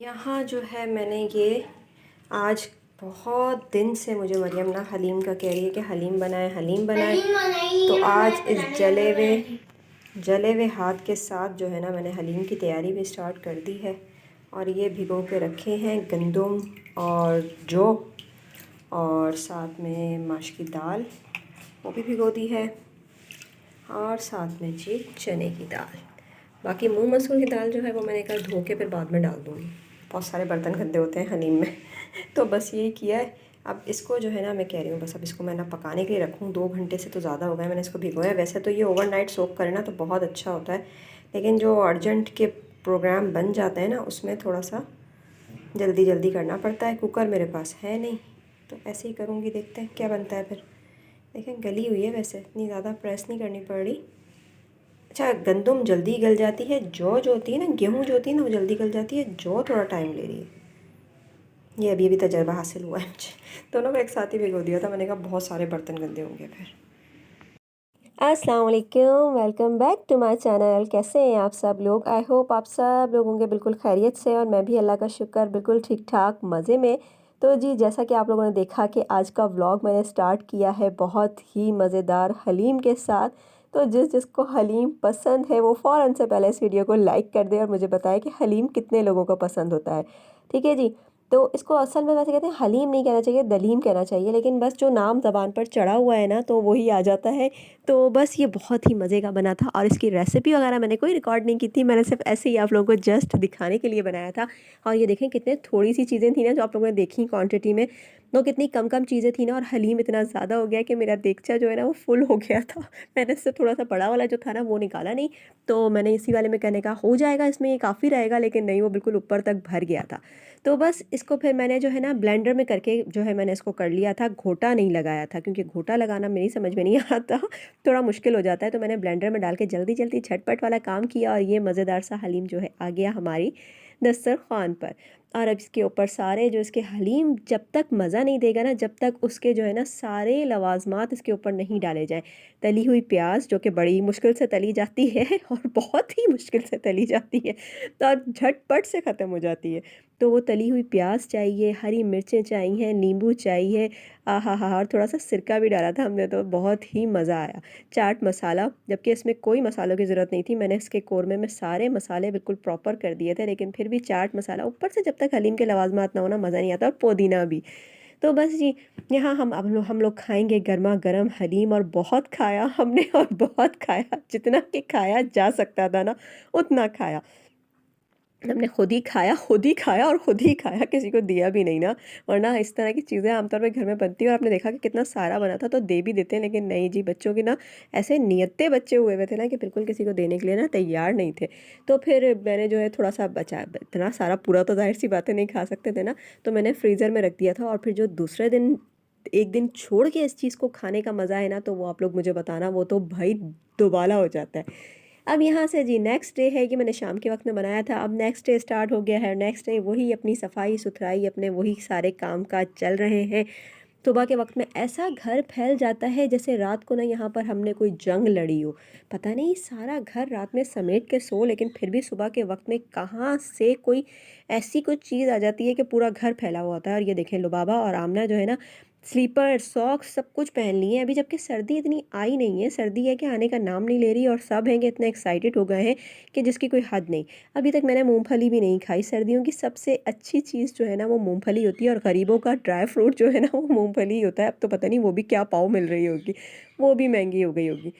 यहाँ जो है मैंने ये आज बहुत दिन से मुझे मरियम ना हलीम का कह रही है कि हलीम बनाए हलीम बनाए। तो आज इस जले हुए हाथ के साथ जो है ना मैंने हलीम की तैयारी भी स्टार्ट कर दी है। और ये भिगो के रखे हैं गंदम और जौ, और साथ में माश की दाल वो भी भिगो दी है, और साथ में जी चने की दाल। बाकी मूंग मसूर की दाल जो है वो मैंने कहा धो के फिर बाद में डाल दूँगी, बहुत सारे बर्तन गंदे होते हैं हलीम में तो बस यही किया है। अब इसको जो है ना मैं कह रही हूँ बस अब इसको मैं ना पकाने के लिए रखूँ, 2 घंटे से तो ज़्यादा हो गए मैंने इसको भिगोया। वैसे तो ये ओवरनाइट सोक करे ना तो बहुत अच्छा होता है, लेकिन जो अर्जेंट के प्रोग्राम बन जाते हैं ना उसमें थोड़ा सा जल्दी जल्दी करना पड़ता है। कुकर मेरे पास है नहीं तो ऐसे ही करूँगी, देखते हैं क्या बनता है फिर। देखें गली हुई है, वैसे इतनी ज़्यादा प्रेस नहीं करनी पड़ रही। अच्छा गंदम जल्दी गल जाती है, जौ जो होती है ना, गेहूँ जो होती है ना वो जल्दी गल जाती है, जौ थोड़ा टाइम ले रही है। ये अभी तजर्बा हासिल हुआ है मुझे, दोनों को एक साथ ही भिगो दिया था। मैंने कहा बहुत सारे बर्तन गंदे होंगे फिर। अस्सलाम वालेकुम, welcome back to my channel. कैसे हैं आप सब लोग? आई होप आप सब लोग होंगे बिल्कुल खैरियत से, और मैं भी अल्लाह का शुक्र बिल्कुल ठीक ठाक मज़े में। तो जी जैसा कि आप लोगों ने देखा कि आज का व्लॉग मैंने स्टार्ट किया है बहुत ही मज़ेदार हलीम के साथ। तो जिसको हलीम पसंद है वो फ़ौरन से पहले इस वीडियो को लाइक कर दे और मुझे बताए कि हलीम कितने लोगों को पसंद होता है। ठीक है जी। तो इसको असल में वैसे कहते हैं हलीम नहीं कहना चाहिए, दलीम कहना चाहिए, लेकिन बस जो नाम ज़बान पर चढ़ा हुआ है ना तो वही आ जाता है। तो बस ये बहुत ही मज़े का बना था, और इसकी रेसिपी वगैरह मैंने कोई रिकॉर्ड नहीं की थी, मैंने सिर्फ ऐसे ही आप लोगों को जस्ट दिखाने के लिए बनाया था। और ये देखें कितने थोड़ी सी चीज़ें थी ना जो आप लोगों ने देखी क्वांटिटी में, वो कितनी कम कम चीज़ें थी ना, और हलीम इतना ज़्यादा हो गया कि मेरा देगचा जो है ना वो फुल हो गया था मैंने इससे थोड़ा सा बड़ा वाला जो था ना वो निकाला नहीं, तो मैंने इसी वाले में कहने का हो जाएगा इसमें ये काफ़ी रहेगा, लेकिन नहीं, वो बिल्कुल ऊपर तक भर गया था। तो बस इसको फिर मैंने जो है ना ब्लेंडर में करके जो है मैंने इसको कर लिया था, घोटा नहीं लगाया था क्योंकि घोटा लगाना मेरी समझ में नहीं आता, थोड़ा मुश्किल हो जाता है। तो मैंने ब्लेंडर में डाल के जल्दी जल्दी झटपट वाला काम किया, और ये मज़ेदार सा हलीम जो है आ गया हमारी दस्तरखान पर। और अब इसके ऊपर सारे जो इसके हलीम जब तक मज़ा नहीं देगा ना, जब तक उसके जो है ना सारे लवाजमात इसके ऊपर नहीं डाले जाएं। तली हुई प्याज जो कि बड़ी मुश्किल से तली जाती है और बहुत ही मुश्किल से तली जाती है, तो और झटपट से ख़त्म हो जाती है। तो वो तली हुई प्याज चाहिए, हरी मिर्चें चाहिए, नींबू चाहिए, आहा हा, और थोड़ा सा सिरका भी डाला था हमने, तो बहुत ही मज़ा आया। चाट मसाला, जबकि इसमें कोई मसालों की ज़रूरत नहीं थी, मैंने इसके कोरमे में सारे मसाले बिल्कुल प्रॉपर कर दिए थे, लेकिन फिर भी चाट मसाला ऊपर से, जब तक हलीम के लवाजमात ना हो ना मज़ा नहीं आता, और पुदीना भी। तो बस जी, यहाँ हम लोग खाएंगे गर्मा गर्म हलीम, और बहुत खाया हमने और बहुत खाया, जितना कि खाया जा सकता था ना उतना खाया हमने। खुद ही खाया और खुद ही खाया, किसी को दिया भी नहीं ना। वरना इस तरह की चीज़ें आमतौर पे घर में बनती हैं और आपने देखा कि कितना सारा बना था तो दे भी देते हैं, लेकिन नहीं जी, बच्चों की ना ऐसे नियत्ते बच्चे हुए हुए थे ना कि बिल्कुल किसी को देने के लिए ना तैयार नहीं थे। तो फिर मैंने जो है थोड़ा सा बचा, इतना सारा पूरा तो जाहिर सी बातें नहीं खा सकते थे ना, तो मैंने फ्रीज़र में रख दिया था। और फिर जो दूसरे दिन, एक दिन छोड़ के इस चीज़ को खाने का मज़ा है ना, तो वो आप लोग मुझे बताना, वो तो भाई दोबाला हो जाता है। अब यहाँ से जी नेक्स्ट डे है कि मैंने शाम के वक्त में बनाया था, अब नेक्स्ट डे स्टार्ट हो गया है। नेक्स्ट डे वही अपनी सफाई सुथराई, अपने वही सारे काम काज चल रहे हैं। सुबह के वक्त में ऐसा घर फैल जाता है जैसे रात को ना यहाँ पर हमने कोई जंग लड़ी हो। पता नहीं सारा घर रात में समेट के सो, लेकिन फिर भी सुबह के वक्त में कहाँ से कोई ऐसी कुछ चीज़ आ जाती है कि पूरा घर फैला हुआ होता है। और ये देखें लुबाबा और आमना जो है ना, स्लीपर सॉक्स सब कुछ पहन लिए हैं अभी, जबकि सर्दी इतनी आई नहीं है। सर्दी है कि आने का नाम नहीं ले रही, और सब हैं कि इतने एक्साइटेड हो गए हैं कि जिसकी कोई हद नहीं। अभी तक मैंने मूंगफली भी नहीं खाई। सर्दियों की सबसे अच्छी चीज़ जो है ना वो मूंगफली होती है, और गरीबों का ड्राई फ्रूट जो है ना वो मूंगफली ही होता है। अब तो पता नहीं वो भी क्या पाव मिल रही होगी, वो भी महंगी हो गई होगी।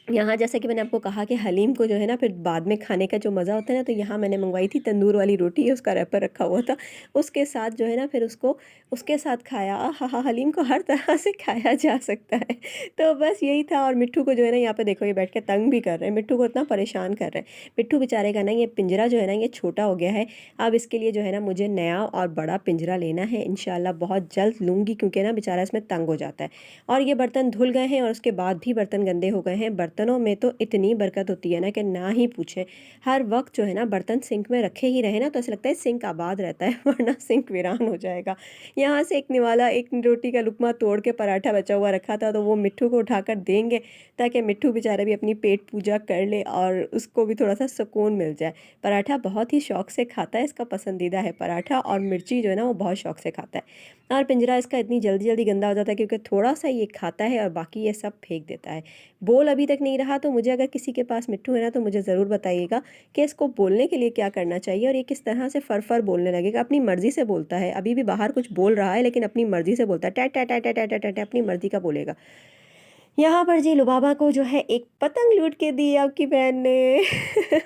यहाँ जैसा कि मैंने आपको कहा कि हलीम को जो है ना फिर बाद में खाने का जो मज़ा होता है ना, तो यहाँ मैंने मंगवाई थी तंदूर वाली रोटी, उसका रैपर रखा हुआ था, उसके साथ जो है ना फिर उसको उसके साथ खाया। हाँ, हलीम को हर तरह से खाया जा सकता है। तो बस यही था। और मिट्ठू को जो है ना, यहाँ पे देखो ये बैठ के तंग भी कर रहे हैं, मिट्ठू को इतना परेशान कर रहे हैं। मिट्ठू बेचारे का ना ये पिंजरा जो है ना ये छोटा हो गया है। अब इसके लिए जो है ना मुझे नया और बड़ा पिंजरा लेना है, इंशाल्लाह बहुत जल्द लूँगी, क्योंकि ना बेचारा इसमें तंग हो जाता है। और ये बर्तन धुल गए हैं, और उसके बाद भी बर्तन गंदे हो गए हैं। बर्तन बर्तनों में तो इतनी बरकत होती है ना कि ना ही पूछें। हर वक्त जो है ना बर्तन सिंक में रखे ही रहे ना तो ऐसा लगता है सिंक आबाद रहता है वरना सिंक वीरान हो जाएगा। यहाँ से एक निवाला एक रोटी का लुकमा तोड़ के पराठा बचा हुआ रखा था तो वो मिट्ठू को उठाकर देंगे ताकि मिट्ठू बेचारा भी अपनी पेट पूजा कर ले और उसको भी थोड़ा सा सुकून मिल जाए। पराठा बहुत ही शौक़ से खाता है, इसका पसंदीदा है पराठा, और मिर्ची जो है ना वो बहुत शौक़ से खाता है। और पिंजरा इसका इतनी जल्दी जल्दी गंदा हो जाता है क्योंकि थोड़ा सा ये खाता है और बाकी ये सब फेंक देता है। बोल अभी तक नहीं रहा, तो मुझे अगर किसी के पास मिट्ठू है ना तो मुझे ज़रूर बताइएगा कि इसको बोलने के लिए क्या करना चाहिए और ये किस तरह से फर बोलने लगेगा। अपनी मर्ज़ी से बोलता है, अभी भी बाहर कुछ बोल रहा है लेकिन अपनी मर्ज़ी से बोलता है, टा टा टा टा टा टा टा, अपनी मर्ज़ी का बोलेगा। यहाँ पर जी लुबाबा को जो है एक पतंग लूट के दी आपकी बहन ने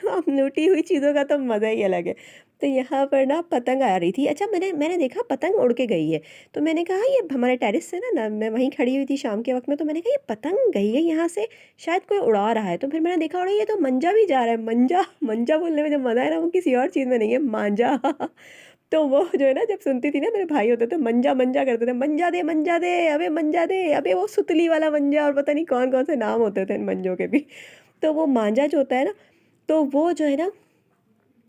अब लूटी हुई चीज़ों का तो मज़ा ही अलग है। तो यहाँ पर ना पतंग आ रही थी, अच्छा मैंने देखा पतंग उड़ के गई है, तो मैंने कहा ये हमारे टेरेस से ना मैं वहीं खड़ी हुई थी शाम के वक्त में, तो मैंने कहा ये पतंग गई है यहाँ से, शायद कोई उड़ा रहा है। तो फिर मैंने देखा और ये तो मंजा भी जा रहा है, मंजा मंजा बोलने में जो मज़ा है ना वो किसी और चीज़ में नहीं है, मांझा तो वो जो है ना जब सुनती थी ना मेरे भाई होते थे मंजा मंजा करते थे, मंजा दे अबे मंजा दे अबे, वो सुतली वाला मंजा और पता नहीं कौन कौन से नाम होते थे इन मंजों के भी। तो वो मांझा जो होता है ना, तो वो जो है ना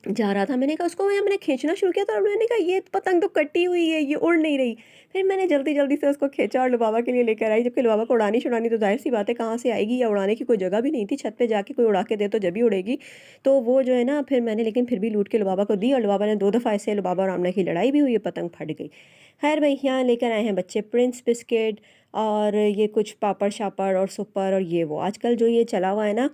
जा रहा था, मैंने कहा उसको मैंने खींचना शुरू किया तो मैंने कहा ये पतंग तो कटी हुई है, ये उड़ नहीं रही। फिर मैंने जल्दी जल्दी से उसको खींचा और लुबाबा के लिए लेकर आई, जबकि लुबाबा को उड़ानी छुड़ानी तो जाहिर सी बात है कहाँ से आएगी, या उड़ाने की कोई जगह भी नहीं थी, छत पे जाके कोई उड़ा के दे तो जब भी उड़ेगी। तो वो जो है ना फिर मैंने लेकिन फिर भी लूट के लुबाबा को दी और लुबाबा ने 2 दफ़ा ऐसे लुबाबा और आमना की लड़ाई भी हुई है, पतंग फट गई। खैर भाई यहाँ लेकर आए हैं बच्चे प्रिंस बिस्किट और ये कुछ पापड़ शापड़ और सुपर और ये वो आजकल जो ये चला हुआ है ना,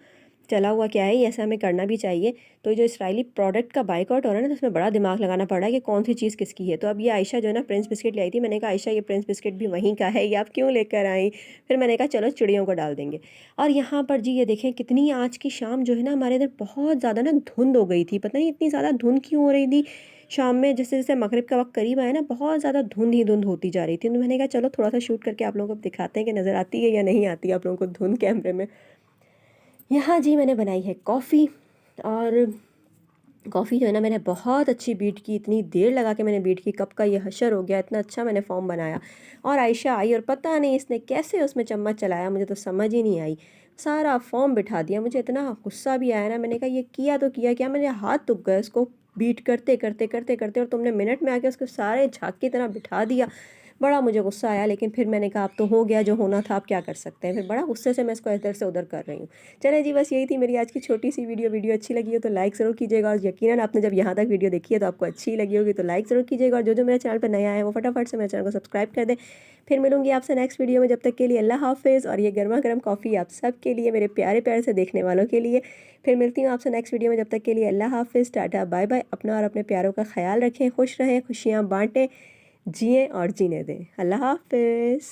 चला हुआ क्या है, ये ऐसा हमें करना भी चाहिए। तो जो इसराइली प्रोडक्ट का बाइकआउट हो रहा है ना तो उसमें बड़ा दिमाग लगाना पड़ रहा है कि कौन सी चीज़ किसकी है। तो अब ये आयशा जो है ना प्रिंस बिस्किट ले आई थी, मैंने कहा आयशा ये प्रिंस बिस्किट भी वहीं का है, ये आप क्यों लेकर आई? फिर मैंने कहा चलो चिड़ियों को डाल देंगे। और यहाँ पर जी ये देखें कितनी आज की शाम जो है ना हमारे इधर बहुत ज़्यादा ना धुंध हो गई थी, पता नहीं इतनी ज़्यादा धुंध क्यों हो रही थी शाम में, जैसे जैसे मगरिब का वक्त करीब आया ना बहुत ज़्यादा धुंध ही धुंध होती जा रही थी। तो मैंने कहा चलो थोड़ा सा शूट करके आप लोगों को दिखाते हैं कि नज़र आती है या नहीं आती आप लोगों को धुंध कैमरे में। यहाँ जी मैंने बनाई है कॉफ़ी, और कॉफ़ी जो है ना मैंने बहुत अच्छी बीट की, इतनी देर लगा के मैंने बीट की, कप का ये हशर हो गया, इतना अच्छा मैंने फॉर्म बनाया। और आयशा आई और पता नहीं इसने कैसे उसमें चम्मच चलाया, मुझे तो समझ ही नहीं आई, सारा फॉर्म बिठा दिया। मुझे इतना गुस्सा भी आया ना, मैंने कहा ये किया तो किया क्या, मेरे हाथ दुख गए उसको बीट करते करते करते करते, और तुमने मिनट में आके उसको सारे झाग की तरह बिठा दिया। बड़ा मुझे गुस्सा आया, लेकिन फिर मैंने कहा अब तो हो गया जो होना था, अब क्या कर सकते हैं। फिर बड़ा गुस्से से मैं इसको इधर से उधर कर रही हूँ। चले जी बस यही थी मेरी आज की छोटी सी वीडियो अच्छी लगी हो तो लाइक ज़रूर कीजिएगा, और यकीनन आपने जब यहाँ तक वीडियो देखी है तो आपको अच्छी लगी होगी, तो लाइक ज़रूर कीजिएगा, और जो मेरे चैनल पर नया है वो फटाफट से मेरे चैनल को सब्सक्राइब कर दें। फिर मिलूंगी आपसे नेक्स्ट वीडियो में, जब तक के लिए अल्लाह हाफिज़। और ये गर्मा गर्म कॉफ़ी आप सब के लिए, मेरे प्यारे प्यारे से देखने वालों के लिए। फिर मिलती हूँ आपसे नेक्स्ट वीडियो में, जब तक के लिए अल्लाह हाफिज़, टाटा बाय बाय। अपना और अपने प्यारों का ख्याल रखें, खुश रहें, खुशियाँ बांटें, जिएं और जीने दें। अल्लाह हाफिज़।